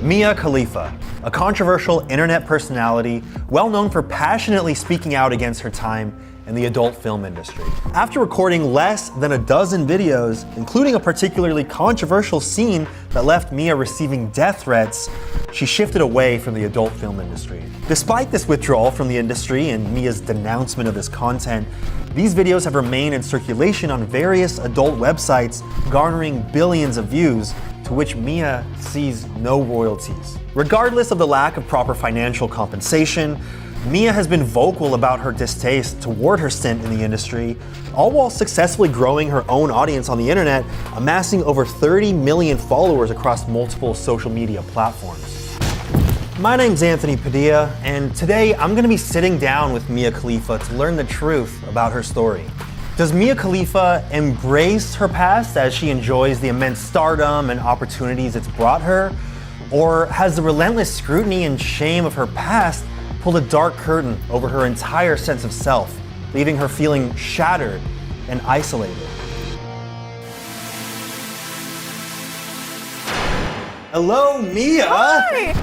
Mia Khalifa, a controversial internet personality well known for passionately speaking out against her time in the adult film industry. After recording less than a dozen videos, including a particularly controversial scene that left Mia receiving death threats, she shifted away from the adult film industry. Despite this withdrawal from the industry and Mia's denouncement of this content, these videos have remained in circulation on various adult websites, garnering billions of views, to which Mia sees no royalties. Regardless of the lack of proper financial compensation, Mia has been vocal about her distaste toward her stint in the industry, all while successfully growing her own audience on the internet, amassing over 30 million followers across multiple social media platforms. My name's Anthony Padilla, and today I'm gonna be sitting down with Mia Khalifa to learn the truth about her story. Does Mia Khalifa embrace her past as she enjoys the immense stardom and opportunities it's brought her? Or has the relentless scrutiny and shame of her past pulled a dark curtain over her entire sense of self, leaving her feeling shattered and isolated? Hello, Mia! Hi!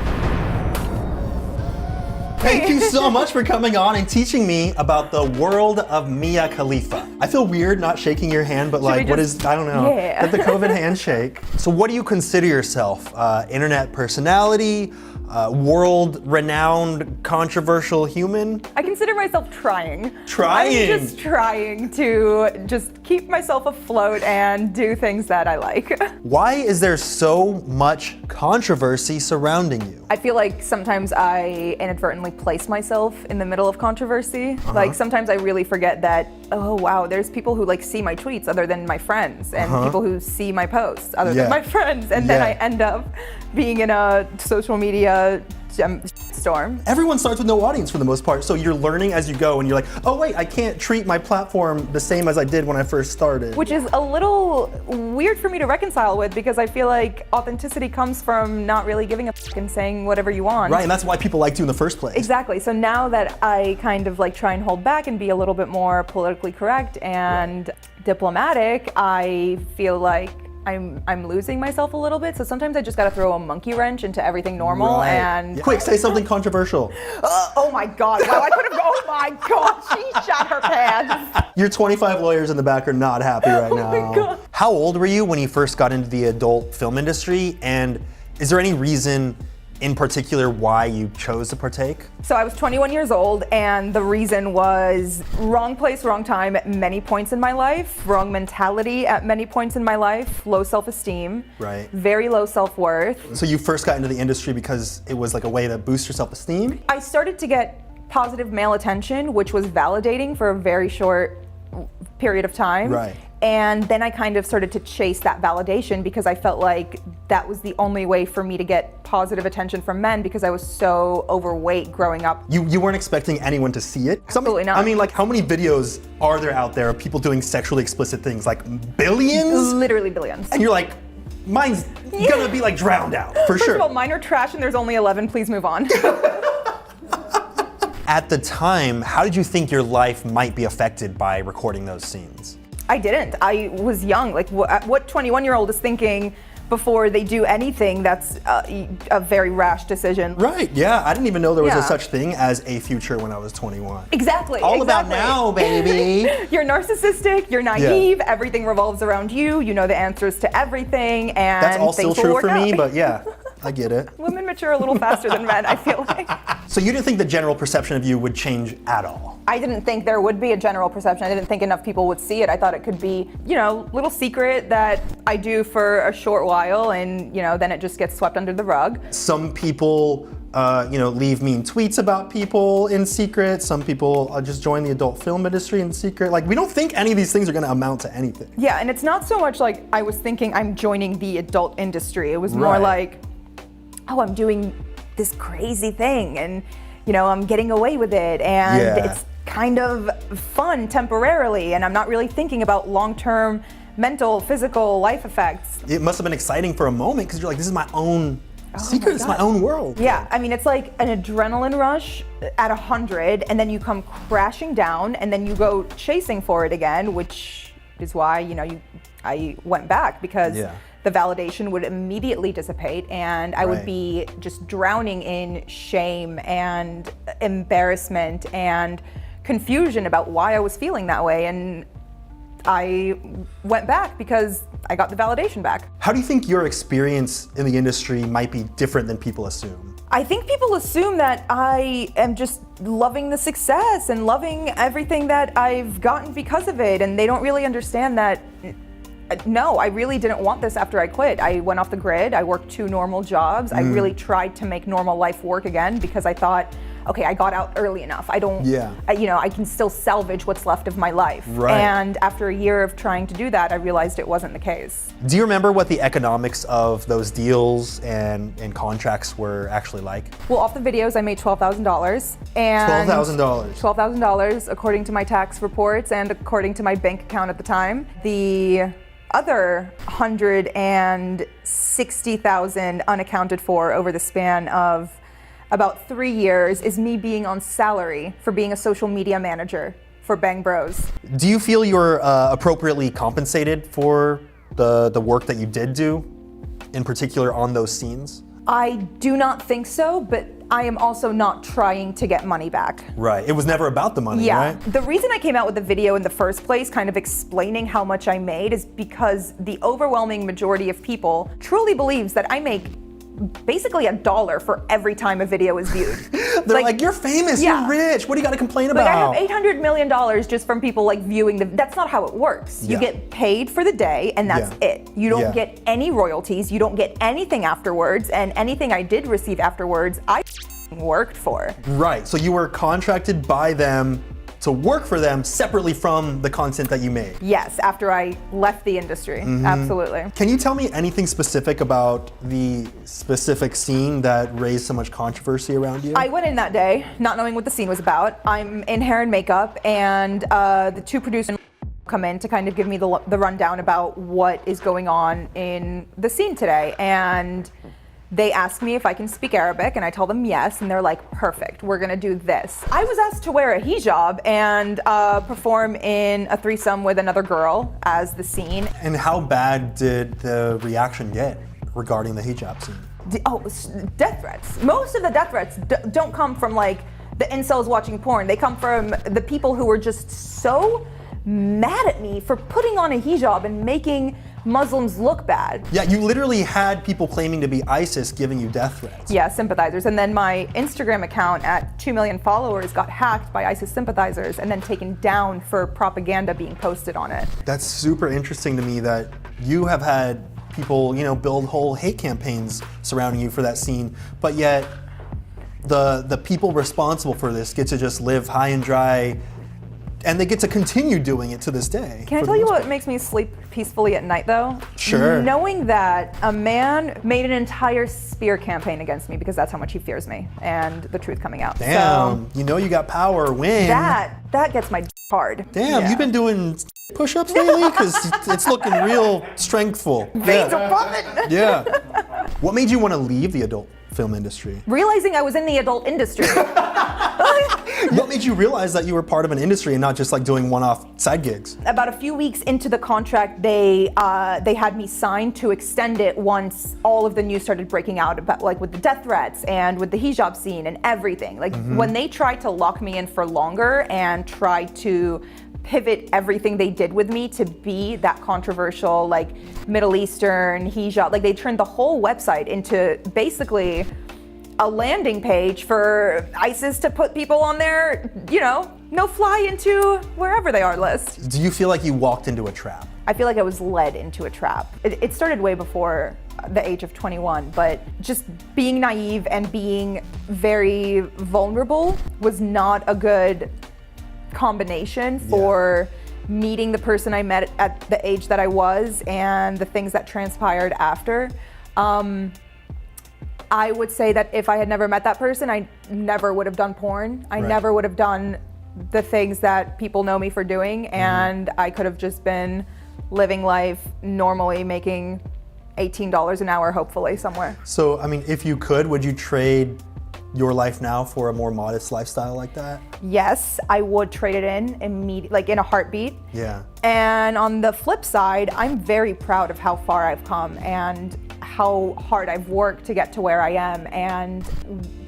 Thank you so much for coming on and teaching me about the world of Mia Khalifa. I feel weird not shaking your hand, but like, what is, I don't know, Yeah. the COVID handshake. So what do you consider yourself? Internet personality? World-renowned controversial human? I consider myself trying. Trying? I'm just trying to just keep myself afloat and do things that I like. Why is there so much controversy surrounding you? I feel like sometimes I inadvertently place myself in the middle of controversy. Like sometimes I really forget that, oh wow, there's people who like see my tweets other than my friends, and people who see my posts other than my friends, and then I end up being in a social media storm. Everyone starts with no audience for the most part, so you're learning as you go and you're like, oh wait, I can't treat my platform the same as I did when I first started. Which is a little weird for me to reconcile with, because I feel like authenticity comes from not really giving a fuck and saying whatever you want. Right, and that's why people liked you in the first place. Exactly, so now that I kind of like try and hold back and be a little bit more politically correct and diplomatic, I feel like I'm losing myself a little bit, so sometimes I just gotta throw a monkey wrench into everything normal and... Quick, say something controversial. Oh my God, wow, I could have, oh my God, she shot her pants. Your 25 lawyers in the back are not happy right now. Oh my God. How old were you when you first got into the adult film industry, and is there any reason in particular why you chose to partake? So I was 21 years old, and the reason was wrong place, wrong time at many points in my life, wrong mentality at many points in my life, low self-esteem, Right. very low self-worth. So you first got into the industry because it was like a way to boost your self-esteem? I started to get positive male attention, which was validating for a very short period of time. Right. And then I kind of started to chase that validation because I felt like that was the only way for me to get positive attention from men, because I was so overweight growing up. You weren't expecting anyone to see it? Absolutely not. I mean, like, how many videos are there out there of people doing sexually explicit things? Like billions? Literally billions. And you're like, mine's gonna be like drowned out, for sure. First of all, mine are trash and there's only 11, please move on. At the time, how did you think your life might be affected by recording those scenes? I didn't. I was young. Like, what 21-year-old is thinking before they do anything that's a very rash decision? Right, yeah. I didn't even know there was a Yeah. such thing as a future when I was 21. Exactly. All about now, baby. You're narcissistic, you're naive, everything revolves around you, you know the answers to everything, and That's all still things will true work for me, out. but yeah, I get it. Women mature a little faster than men, I feel like. So you didn't think the general perception of you would change at all? I didn't think there would be a general perception. I didn't think enough people would see it. I thought it could be, you know, little secret that I do for a short while, and, you know, then it just gets swept under the rug. Some people, leave mean tweets about people in secret. Some people just join the adult film industry in secret. Like, we don't think any of these things are gonna amount to anything. Yeah, and it's not so much like I was thinking I'm joining the adult industry. It was more Right. like, oh, I'm doing this crazy thing, and, you know, I'm getting away with it, and it's kind of fun temporarily, and I'm not really thinking about long-term mental, physical life effects. It must have been exciting for a moment because you're like, this is my own secret, it's my own world. Yeah, I mean, it's like an adrenaline rush at 100, and then you come crashing down, and then you go chasing for it again, which is why, you know, I went back, because the validation would immediately dissipate, and I would Right. be just drowning in shame and embarrassment and confusion about why I was feeling that way. And I went back because I got the validation back. How do you think your experience in the industry might be different than people assume? I think people assume that I am just loving the success and loving everything that I've gotten because of it, and they don't really understand that, no, I really didn't want this after I quit. I went off the grid, I worked 2 normal jobs, I really tried to make normal life work again because I thought, okay, I got out early enough. I don't, I can still salvage what's left of my life. Right. And after a year of trying to do that, I realized it wasn't the case. Do you remember what the economics of those deals and contracts were actually like? Well, off the videos, I made $12,000. And $12,000. $12,000 according to my tax reports and according to my bank account at the time. The other $160,000 unaccounted for over the span of about 3 years is me being on salary for being a social media manager for Bang Bros. Do you feel you were appropriately compensated for the work that you did do, in particular on those scenes? I do not think so, but I am also not trying to get money back. Right, it was never about the money, right? The reason I came out with the video in the first place, kind of explaining how much I made, is because the overwhelming majority of people truly believes that I make basically $1 for every time a video is viewed. They're like, you're famous, you're rich, what do you gotta complain about? Like, I have $800 million just from people like viewing that's not how it works. You get paid for the day and that's it. You don't get any royalties, you don't get anything afterwards, and anything I did receive afterwards, I worked for. Right, so you were contracted by them to work for them separately from the content that you made. Yes, after I left the industry, absolutely. Can you tell me anything specific about the specific scene that raised so much controversy around you? I went in that day not knowing what the scene was about. I'm in hair and makeup, and the 2 producers come in to kind of give me the rundown about what is going on in the scene today. And they ask me if I can speak Arabic, and I tell them yes, and they're like, perfect, we're gonna do this. I was asked to wear a hijab and perform in a threesome with another girl as the scene. And how bad did the reaction get regarding the hijab scene? Death threats. Most of the death threats don't come from like the incels watching porn. They come from the people who were just so mad at me for putting on a hijab and making Muslims look bad. Yeah, you literally had people claiming to be ISIS giving you death threats. Yeah, sympathizers. And then my Instagram account at 2 million followers got hacked by ISIS sympathizers and then taken down for propaganda being posted on it. That's super interesting to me that you have had people, build whole hate campaigns surrounding you for that scene, but yet the people responsible for this get to just live high and dry, and they get to continue doing it to this day. Can I tell you what makes me sleep peacefully at night, though? Sure. Knowing that a man made an entire spear campaign against me because that's how much he fears me, and the truth coming out. Damn, So, you got power, win. that gets my hard. Damn, you've been doing push-ups lately? Because it's looking real strengthful. Veins are pumping. Yeah. What made you want to leave the adult film industry? Realizing I was in the adult industry. What made you realize that you were part of an industry and not just like doing one-off side gigs? About a few weeks into the contract, they had me signed to extend it once all of the news started breaking out about, like, with the death threats and with the hijab scene and everything. Like, when they tried to lock me in for longer and tried to pivot everything they did with me to be that controversial, like, Middle Eastern hijab, like, they turned the whole website into basically a landing page for ISIS to put people on their, no fly into wherever they are list. Do you feel like you walked into a trap? I feel like I was led into a trap. It started way before the age of 21, but just being naive and being very vulnerable was not a good combination for meeting the person I met at the age that I was and the things that transpired after. I would say that if I had never met that person, I never would have done porn. I never would have done the things that people know me for doing, and I could have just been living life normally, making $18 an hour, hopefully, somewhere. So, I mean, if you could, would you trade your life now for a more modest lifestyle like that? Yes, I would trade it in immediately, like in a heartbeat. Yeah. And on the flip side, I'm very proud of how far I've come and how hard I've worked to get to where I am, and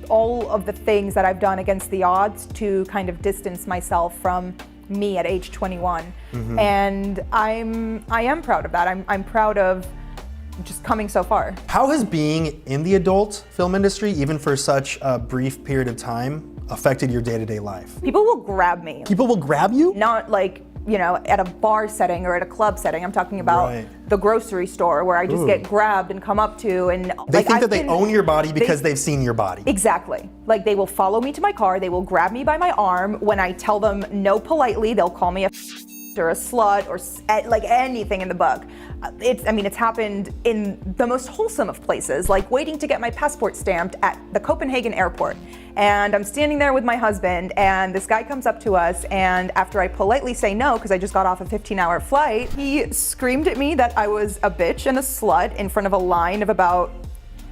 all of the things that I've done against the odds to kind of distance myself from me at age 21. And I am proud of that. I'm proud of just coming so far. How has being in the adult film industry, even for such a brief period of time, affected your day-to-day life? People will grab me. People will grab you? Not like, you know, at a bar setting or at a club setting. I'm talking about the grocery store where I just get grabbed and come up to, and they think that they own your body because they've seen your body. Exactly. Like, they will follow me to my car, they will grab me by my arm. When I tell them no politely, they'll call me a or a slut or like anything in the book. It's happened in the most wholesome of places, like waiting to get my passport stamped at the Copenhagen airport. And I'm standing there with my husband, and this guy comes up to us, and after I politely say no, because I just got off a 15-hour flight, he screamed at me that I was a bitch and a slut in front of a line of about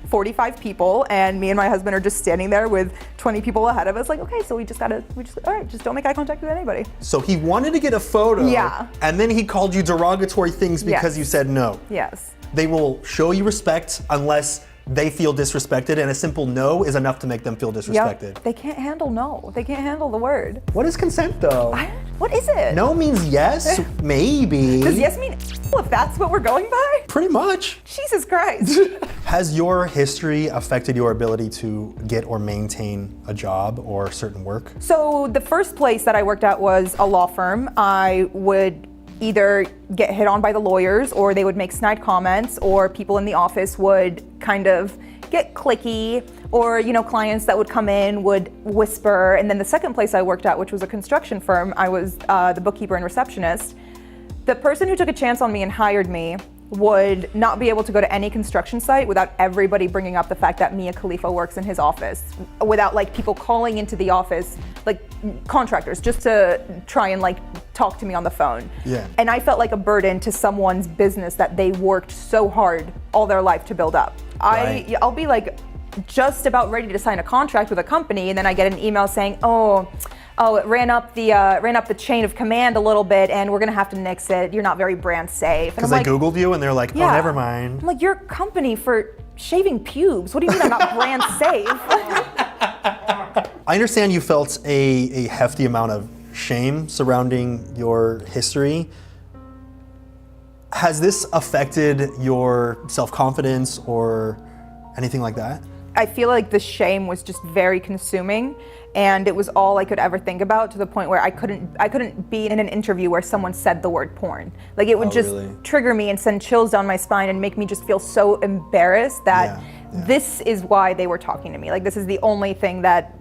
45 people, and me and my husband are just standing there with 20 people ahead of us, like, okay, so we just all right, just don't make eye contact with anybody. So he wanted to get a photo, and then he called you derogatory things because you said no. Yes. They will show you respect unless they feel disrespected, and a simple no is enough to make them feel disrespected. Yep. They can't handle no. They can't handle the word. What is consent, though? What is it? No means yes, maybe. Does yes mean if that's what we're going by? Pretty much. Jesus Christ. Has your history affected your ability to get or maintain a job or certain work? So the first place that I worked at was a law firm. I would either get hit on by the lawyers, or they would make snide comments, or people in the office would kind of get cliquey, or, you know, clients that would come in would whisper. And then the second place I worked at, which was a construction firm, I was the bookkeeper and receptionist. The person who took a chance on me and hired me would not be able to go to any construction site without everybody bringing up the fact that Mia Khalifa works in his office, without like people calling into the office, like contractors, just to try and like talk to me on the phone. Yeah. And I felt like a burden to someone's business that they worked so hard all their life to build up. Right. I'll be like just about ready to sign a contract with a company, and then I get an email saying, oh, it ran up the chain of command a little bit, and we're gonna have to nix it. You're not very brand safe. Because they Googled you and they're like, oh, never mind. I'm like, your company for shaving pubes. What do you mean I'm not brand safe? I understand you felt a hefty amount of shame surrounding your history. Has this affected your self-confidence or anything like that? I feel like the shame was just very consuming, and it was all I could ever think about, to the point where I couldn't be in an interview where someone said the word porn. Like, it would just trigger me and send chills down my spine and make me just feel so embarrassed that this is why they were talking to me. Like, this is the only thing that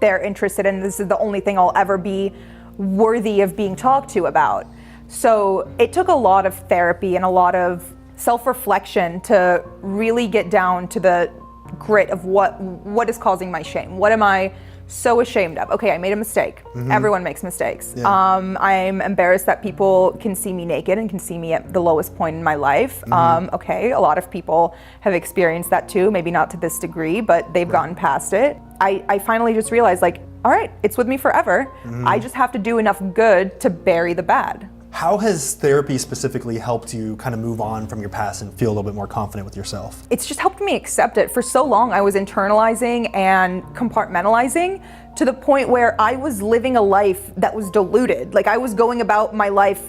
they're interested in. This is the only thing I'll ever be worthy of being talked to about. So it took a lot of therapy and a lot of self-reflection to really get down to the grit of what is causing my shame. What am I so ashamed of? Okay, I made a mistake. Everyone makes mistakes. I'm embarrassed that people can see me naked and can see me at the lowest point in my life. Okay, a lot of people have experienced that too, maybe not to this degree, but they've gotten past it. I finally just realized, like, all right, it's with me forever. I just have to do enough good to bury the bad. How has therapy specifically helped you kind of move on from your past and feel a little bit more confident with yourself? It's just helped me accept it. For so long, I was internalizing and compartmentalizing to the point where I was living a life that was diluted. Like, I was going about my life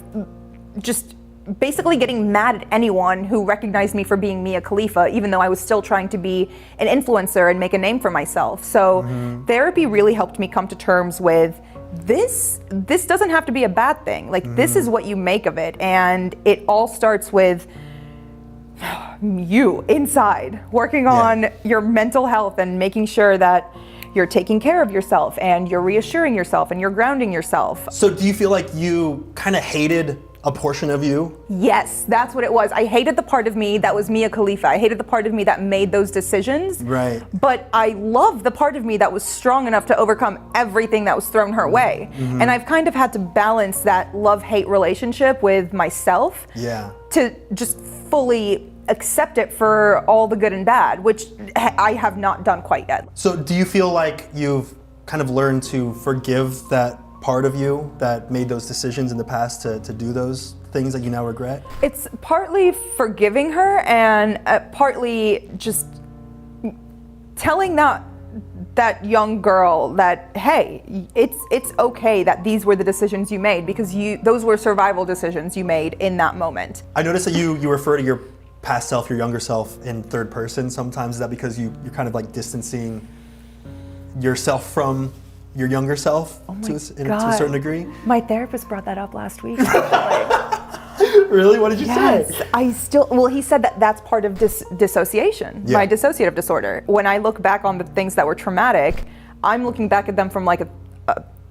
just basically getting mad at anyone who recognized me for being Mia Khalifa, even though I was still trying to be an influencer and make a name for myself. So therapy really helped me come to terms with this doesn't have to be a bad thing. Like, this is what you make of it. And it all starts with you inside, working on your mental health and making sure that you're taking care of yourself and you're reassuring yourself and you're grounding yourself. So do you feel like you kind of hated a portion of you? Yes, that's what it was. I hated the part of me that was Mia Khalifa. I hated the part of me that made those decisions. Right. But I loved the part of me that was strong enough to overcome everything that was thrown her way. And I've kind of had to balance that love-hate relationship with myself to just fully accept it for all the good and bad, which I have not done quite yet. So do you feel like you've kind of learned to forgive that part of you that made those decisions in the past to do those things that you now regret? It's partly forgiving her and partly just telling that young girl that, hey, it's okay that these were the decisions you made, because those were survival decisions you made in that moment. I noticed that you refer to your past self, your younger self, in third person sometimes. Is that because you're kind of like distancing yourself from your younger self to a certain degree? My therapist brought that up last week. Really? What did you say? He said that that's part of dissociation, my dissociative disorder. When I look back on the things that were traumatic, I'm looking back at them from like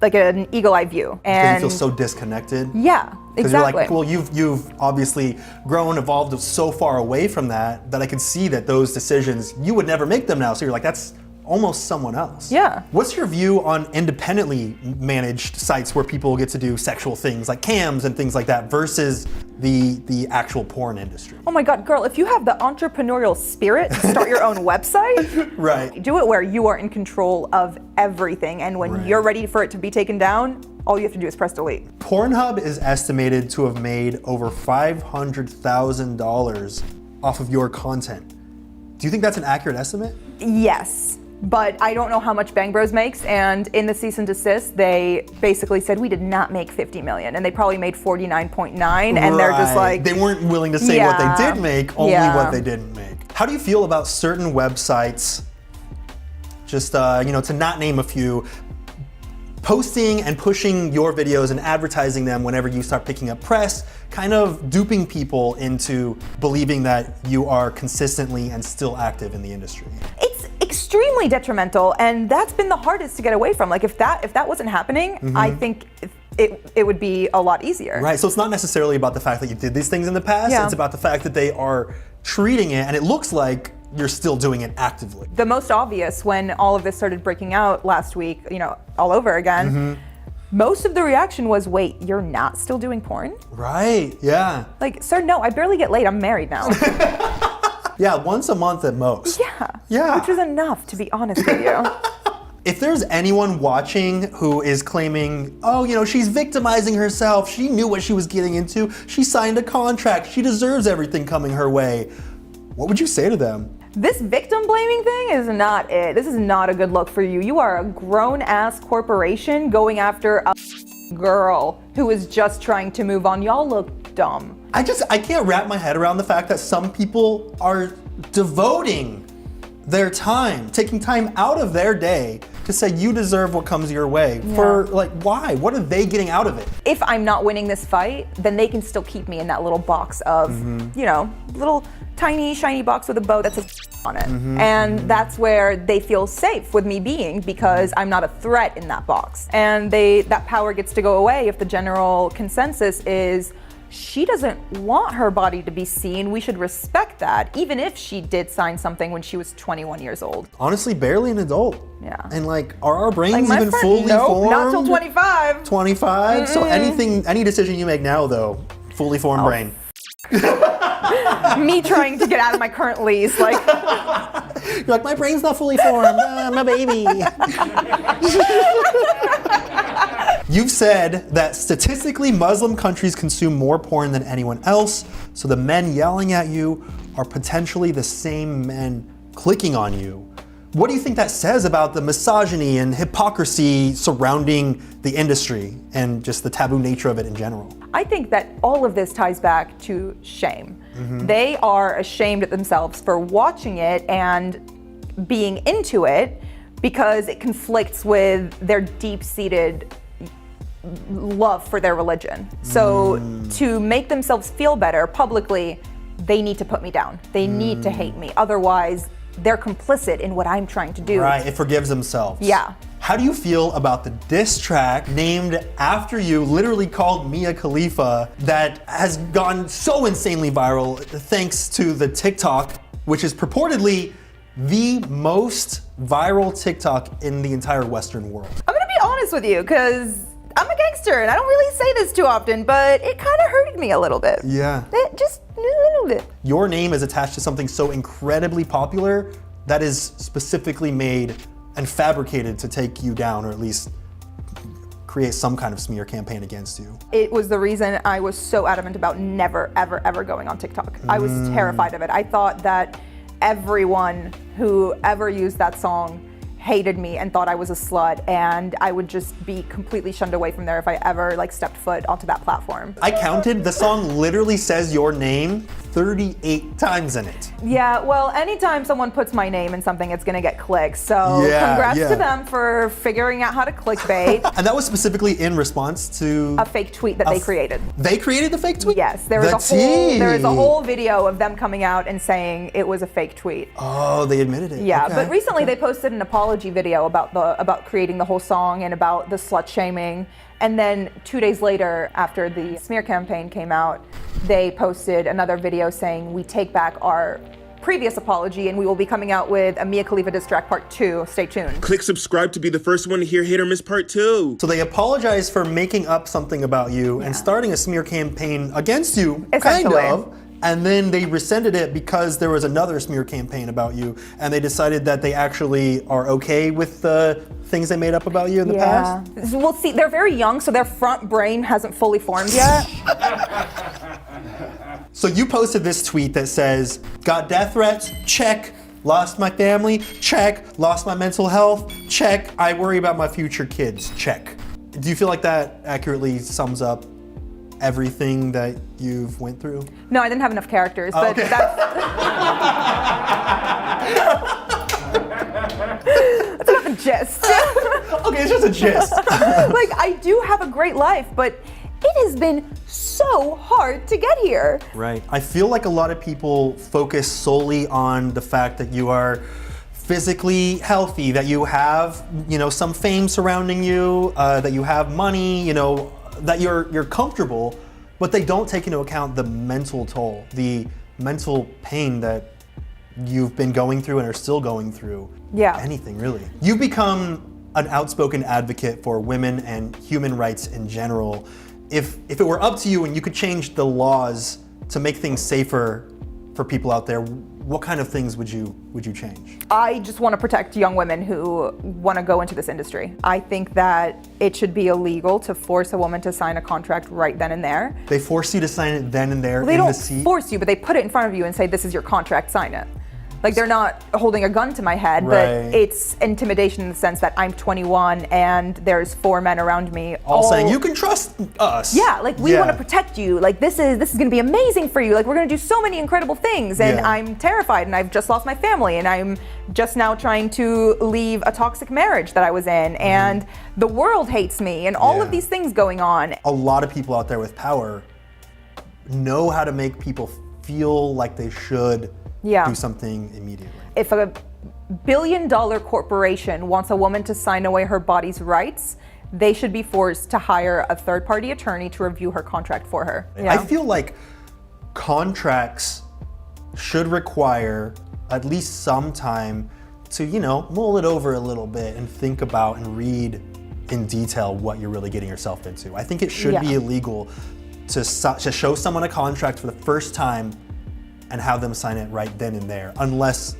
an eagle-eye view. And you feel so disconnected? Yeah, exactly. You're like, well, you've obviously grown, evolved so far away from that I could see that those decisions, you would never make them now. So you're like, that's almost someone else. Yeah. What's your view on independently managed sites where people get to do sexual things like cams and things like that versus the actual porn industry? Oh my God, girl, if you have the entrepreneurial spirit to start your own website, right. Do it where you are in control of everything, and when you're ready for it to be taken down, all you have to do is press delete. Pornhub is estimated to have made over $500,000 off of your content. Do you think that's an accurate estimate? Yes. But I don't know how much Bang Bros makes, and in the cease and desist, they basically said we did not make 50 million, and they probably made 49.9, and they're just like... They weren't willing to say what they did make, only what they didn't make. How do you feel about certain websites, just to not name a few, posting and pushing your videos and advertising them whenever you start picking up press, kind of duping people into believing that you are consistently and still active in the industry? It's extremely detrimental, and that's been the hardest to get away from. Like if that wasn't happening, I think it would be a lot easier. Right, so it's not necessarily about the fact that you did these things in the past, it's about the fact that they are treating it, and it looks like you're still doing it actively. The most obvious when all of this started breaking out last week, all over again, most of the reaction was, wait, you're not still doing porn? Right, yeah. Like, sir, no, I barely get laid, I'm married now. Yeah, once a month at most. Yeah. Which is enough, to be honest with you. If there's anyone watching who is claiming, oh, she's victimizing herself, she knew what she was getting into, she signed a contract, she deserves everything coming her way, what would you say to them? This victim blaming thing is not it. This is not a good look for you. You are a grown-ass corporation going after a girl who is just trying to move on. Y'all look dumb. I can't wrap my head around the fact that some people are devoting their time, taking time out of their day to say you deserve what comes your way. For why? What are they getting out of it? If I'm not winning this fight, then they can still keep me in that little box of, little tiny shiny box with a bow that says on it. And that's where they feel safe with me being, because I'm not a threat in that box. And that power gets to go away if the general consensus is she doesn't want her body to be seen. We should respect that, even if she did sign something when she was 21 years old. Honestly, barely an adult. Yeah. And are our brains even fully formed? Not till 25. 25? So any decision you make now though, fully formed brain. Me trying to get out of my current lease, you're like, my brain's not fully formed, I'm a baby. You've said that statistically Muslim countries consume more porn than anyone else, so the men yelling at you are potentially the same men clicking on you. What do you think that says about the misogyny and hypocrisy surrounding the industry and just the taboo nature of it in general? I think that all of this ties back to shame. They are ashamed of themselves for watching it and being into it because it conflicts with their deep-seated love for their religion. So to make themselves feel better publicly, they need to put me down. They need to hate me. Otherwise, they're complicit in what I'm trying to do. Right, it forgives themselves. Yeah. How do you feel about the diss track named after you, literally called Mia Khalifa, that has gone so insanely viral thanks to the TikTok, which is purportedly the most viral TikTok in the entire Western world? I'm gonna be honest with you, because I'm a gangster and I don't really say this too often, but it kind of hurted me a little bit. Yeah. It just Your name is attached to something so incredibly popular that is specifically made and fabricated to take you down, or at least create some kind of smear campaign against you. It was the reason I was so adamant about never, ever, ever going on TikTok. I was terrified of it. I thought that everyone who ever used that song hated me and thought I was a slut, and I would just be completely shunned away from there if I ever like stepped foot onto that platform. I counted, the song literally says your name 38 times in it. Yeah, well, anytime someone puts my name in something, it's gonna get clicks. So congrats to them for figuring out how to clickbait. And that was specifically in response to a fake tweet that they created. They created the fake tweet? Yes, there is a whole video of them coming out and saying it was a fake tweet. Oh, they admitted it. Yeah, okay. but recently they posted an apology video about creating the whole song and about the slut shaming. And then 2 days later, after the smear campaign came out, they posted another video saying, we take back our previous apology and we will be coming out with a Mia Khalifa diss track part 2. Stay tuned. Click subscribe to be the first one to hear Hit or Miss part 2. So they apologized for making up something about you and starting a smear campaign against you, kind of. And then they rescinded it because there was another smear campaign about you, and they decided that they actually are okay with the things they made up about you in the past? Well, see, they're very young, so their front brain hasn't fully formed yet. So you posted this tweet that says, got death threats? Check. Lost my family? Check. Lost my mental health? Check. I worry about my future kids? Check. Do you feel like that accurately sums up everything that you've went through? No, I didn't have enough characters, but okay. That's about the gist. Okay, it's just a gist. Like, I do have a great life, but it has been so hard to get here. Right. I feel like a lot of people focus solely on the fact that you are physically healthy, that you have, some fame surrounding you, that you have money, that you're comfortable, but they don't take into account the mental toll, the mental pain that you've been going through and are still going through. Yeah. Anything, really. You've become an outspoken advocate for women and human rights in general. If it were up to you and you could change the laws to make things safer for people out there, what kind of things would you change? I just want to protect young women who want to go into this industry. I think that it should be illegal to force a woman to sign a contract right then and there. They force you to sign it then and there They in the don't seat? force you, but they put it in front of you and say, this is your contract, sign it. Like, they're not holding a gun to my head, but it's intimidation in the sense that I'm 21 and there's 4 men around me. All saying, you can trust us. Yeah, like, we want to protect you. Like, this is gonna be amazing for you. Like, we're gonna do so many incredible things. And I'm terrified, and I've just lost my family, and I'm just now trying to leave a toxic marriage that I was in, and the world hates me, and all of these things going on. A lot of people out there with power know how to make people feel like they should do something immediately. If a billion-dollar corporation wants a woman to sign away her body's rights, they should be forced to hire a third-party attorney to review her contract for her. I feel like contracts should require at least some time to, mull it over a little bit and think about and read in detail what you're really getting yourself into. I think it should be illegal to show someone a contract for the first time and have them sign it right then and there, unless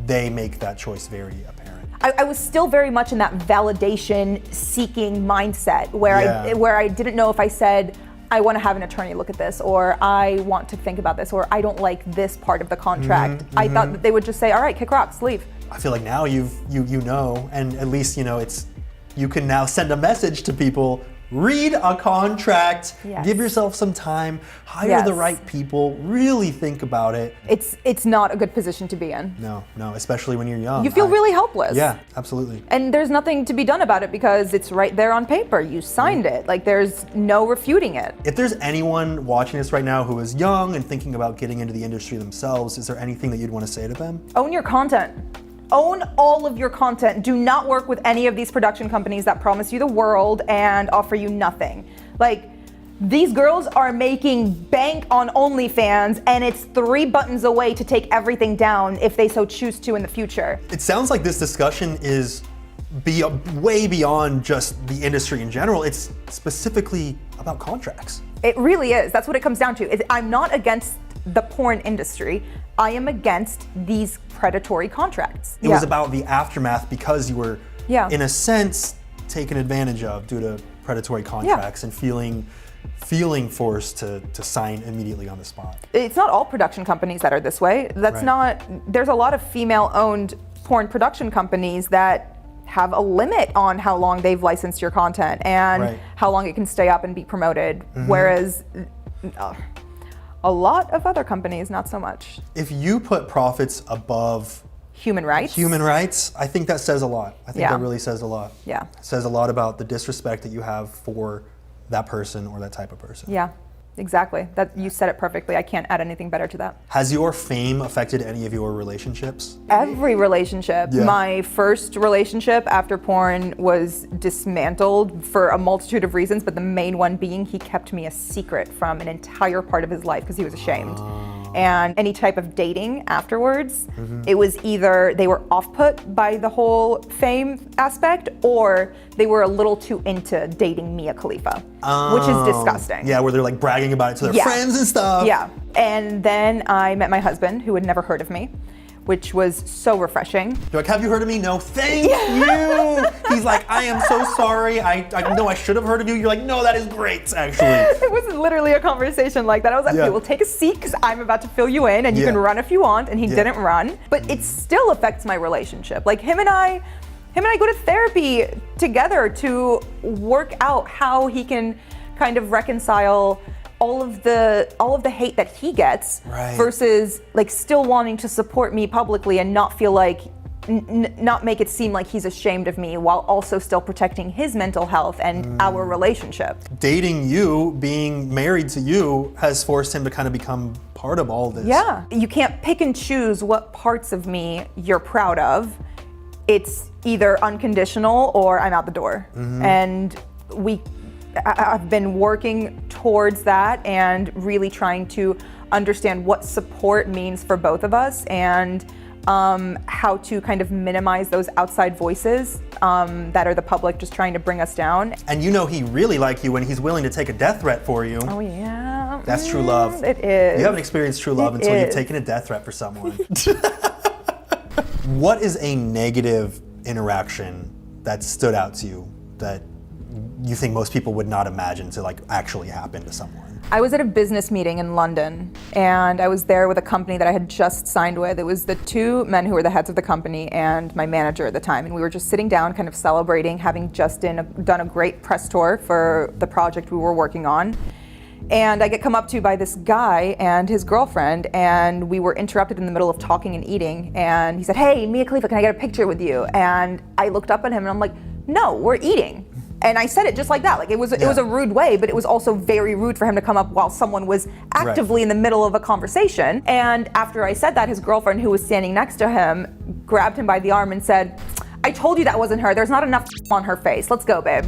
they make that choice very apparent. I was still very much in that validation-seeking mindset where I didn't know if I said, I want to have an attorney look at this, or I want to think about this, or I don't like this part of the contract. I thought that they would just say, all right, kick rocks, leave. I feel like now you know, and at least you can now send a message to people. Read a contract, give yourself some time, hire the right people, really think about it. It's not a good position to be in. No, especially when you're young. You feel really helpless. Yeah, absolutely. And there's nothing to be done about it because it's right there on paper. You signed it. Like, there's no refuting it. If there's anyone watching this right now who is young and thinking about getting into the industry themselves, is there anything that you'd want to say to them? Own your content. Own all of your content. Do not work with any of these production companies that promise you the world and offer you nothing. Like, these girls are making bank on OnlyFans, and it's 3 buttons away to take everything down if they so choose to in the future. It sounds like this discussion is way beyond just the industry in general. It's specifically about contracts. It really is. That's what it comes down to. I'm not against the porn industry. I am against these predatory contracts. It was about the aftermath because you were, Yeah. in a sense, taken advantage of due to predatory contracts and feeling forced to sign immediately on the spot. It's not all production companies that are this way. That's Right. there's a lot of female-owned porn production companies that have a limit on how long they've licensed your content and Right. how long it can stay up and be promoted. Whereas a lot of other companies, not so much. If you put profits above Human rights. human rights, I think that says a lot. I think Yeah. that really says a lot. Yeah. It says a lot about the disrespect that you have for that person or that type of person. Yeah, exactly. That you said it perfectly. I can't add anything better to that. Has your fame affected any of your relationships? Every relationship. Yeah. My first relationship after porn was dismantled for a multitude of reasons, but the main one being he kept me a secret from an entire part of his life because he was ashamed. And any type of dating afterwards, it was either they were off-put by the whole fame aspect, or they were a little too into dating Mia Khalifa, which is disgusting. Yeah, where they're like bragging about it to their Yeah. friends and stuff. Yeah. And then I met my husband, who had never heard of me, which was so refreshing. You're like, have you heard of me? No, thank you. He's like, I am so sorry. I know I should have heard of you. You're like, no, that is great, actually. It was literally a conversation like that. I was like, Yeah. okay, well, take a seat because I'm about to fill you in and you Yeah. can run if you want. And he Yeah. didn't run. But it still affects my relationship. Like him and I go to therapy together to work out how he can kind of reconcile all of the hate that he gets Right. versus like still wanting to support me publicly and not feel like not make it seem like he's ashamed of me while also still protecting his mental health and our relationship. Dating you, being married to you, has forced him to kind of become part of all this. Yeah. You can't pick and choose what parts of me you're proud of. It's either unconditional or I'm out the door. And I've been working towards that and really trying to understand what support means for both of us and how to kind of minimize those outside voices that are the public just trying to bring us down. And you know he really likes you when he's willing to take a death threat for you. Oh yeah. That's true love. It is. You haven't experienced true love It until you've is. taken a death threat for someone. What is a negative interaction that stood out to you that you think most people would not imagine to like actually happen to someone? I was at a business meeting in London, and I was there with a company that I had just signed with. It was the two men who were the heads of the company and my manager at the time, and we were just sitting down kind of celebrating having just done a great press tour for the project we were working on. And I get come up to by this guy and his girlfriend, and we were interrupted in the middle of talking and eating, and he said, "Hey, Mia Khalifa, can I get a picture with you?" And I looked up at him and I'm like, "No, we're eating." And I said it just like that. Like it was a rude way, but it was also very rude for him to come up while someone was actively in the middle of a conversation. And after I said that, his girlfriend, who was standing next to him, grabbed him by the arm and said, "I told you that wasn't her. There's not enough on her face. Let's go, babe."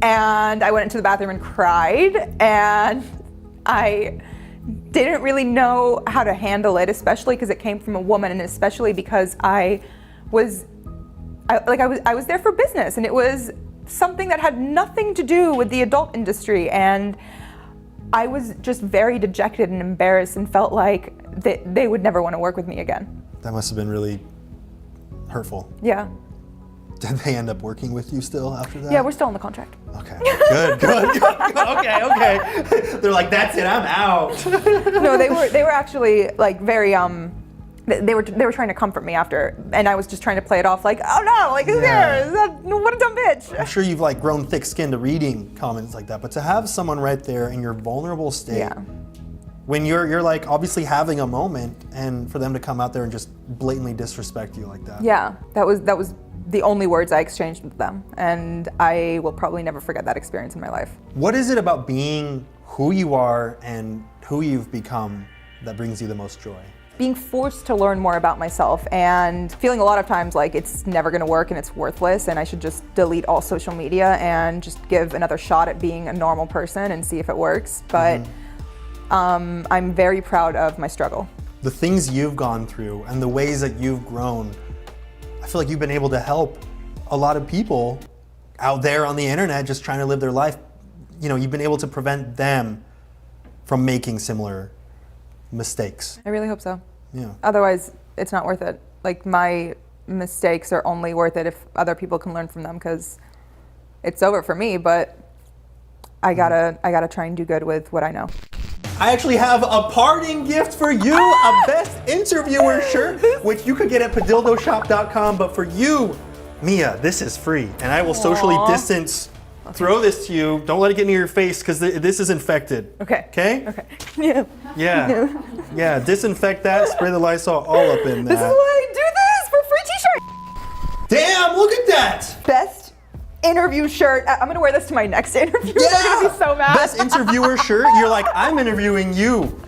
And I went into the bathroom and cried, and I didn't really know how to handle it, especially because it came from a woman, and especially because I was there for business, and it was something that had nothing to do with the adult industry, and I was just very dejected and embarrassed and felt like they would never want to work with me again. That must have been really hurtful. Yeah. Did they end up working with you still after that? Yeah, we're still on the contract. Okay. Good. Okay. They're like, that's it, I'm out. No, they were actually like very they were trying to comfort me after, and I was just trying to play it off like, oh no, like who cares? What a dumb bitch. I'm sure you've like grown thick-skinned to reading comments like that, but to have someone right there in your vulnerable state, Yeah. when you're like obviously having a moment, and for them to come out there and just blatantly disrespect you like that. Yeah, that was the only words I exchanged with them, and I will probably never forget that experience in my life. What is it about being who you are and who you've become that brings you the most joy? Being forced to learn more about myself and feeling a lot of times like it's never gonna work and it's worthless and I should just delete all social media and just give another shot at being a normal person and see if it works. But I'm very proud of my struggle. The things you've gone through and the ways that you've grown, I feel like you've been able to help a lot of people out there on the internet just trying to live their life. You know, you've been able to prevent them from making similar mistakes. I really hope so. Yeah. Otherwise, it's not worth it. Like, my mistakes are only worth it if other people can learn from them, because it's over for me, but I gotta try and do good with what I know. I actually have a parting gift for you, a Best Interviewer shirt, which you could get at padildoshop.com, but for you, Mia, this is free, and I will socially distance. Throw this to you. Don't let it get near your face, because this is infected. Okay. Okay? Okay. Yeah. Yeah. Yeah, disinfect that, spray the Lysol all up in that. This is why I do this, for free t-shirt. Damn, look at that! Best interview shirt. I'm gonna wear this to my next interview. Yeah! I'm gonna be so mad. Best Interviewer shirt, you're like, I'm interviewing you.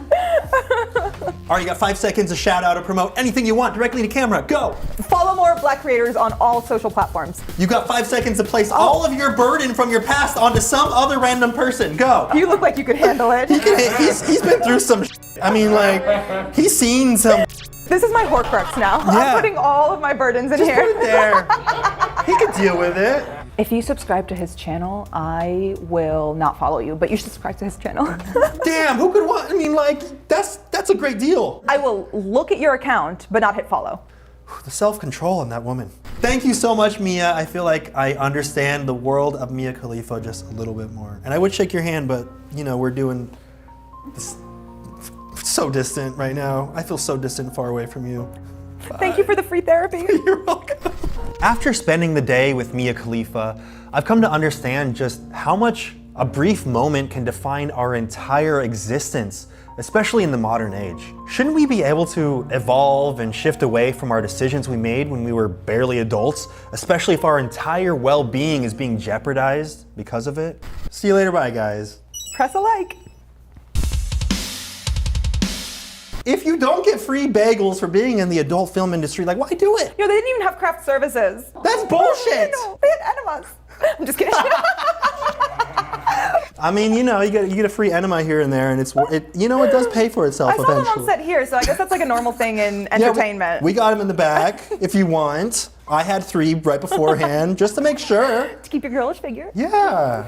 All right, you got 5 seconds to shout out or promote anything you want directly to camera. Go! Follow more Black creators on all social platforms. You got 5 seconds to place all of your burden from your past onto some other random person. Go! You look like you could handle it. He's been through some I mean, like, he's seen some This is my Horcrux now. Yeah. I'm putting all of my burdens in Just here. put it there. He could deal with it. If you subscribe to his channel, I will not follow you, but you should subscribe to his channel. Damn, who could want? I mean, like, that's a great deal. I will look at your account, but not hit follow. The self-control in that woman. Thank you so much, Mia. I feel like I understand the world of Mia Khalifa just a little bit more. And I would shake your hand, but, you know, we're doing this so distant right now. I feel so distant and far away from you. Thank you for the free therapy. You're welcome. After spending the day with Mia Khalifa, I've come to understand just how much a brief moment can define our entire existence, especially in the modern age. Shouldn't we be able to evolve and shift away from our decisions we made when we were barely adults, especially if our entire well-being is being jeopardized because of it? See you later, bye guys. Press a like. If you don't get free bagels for being in the adult film industry, like, why do it? Yo, they didn't even have craft services. That's bullshit. No, they had enemas. I'm just kidding. I mean, you know, you get a free enema here and there, and it does pay for itself I saw eventually. them on set here, so I guess that's like a normal thing in entertainment. We got them in the back if you want. I had 3 right beforehand just to make sure. To keep your girlish figure. Yeah.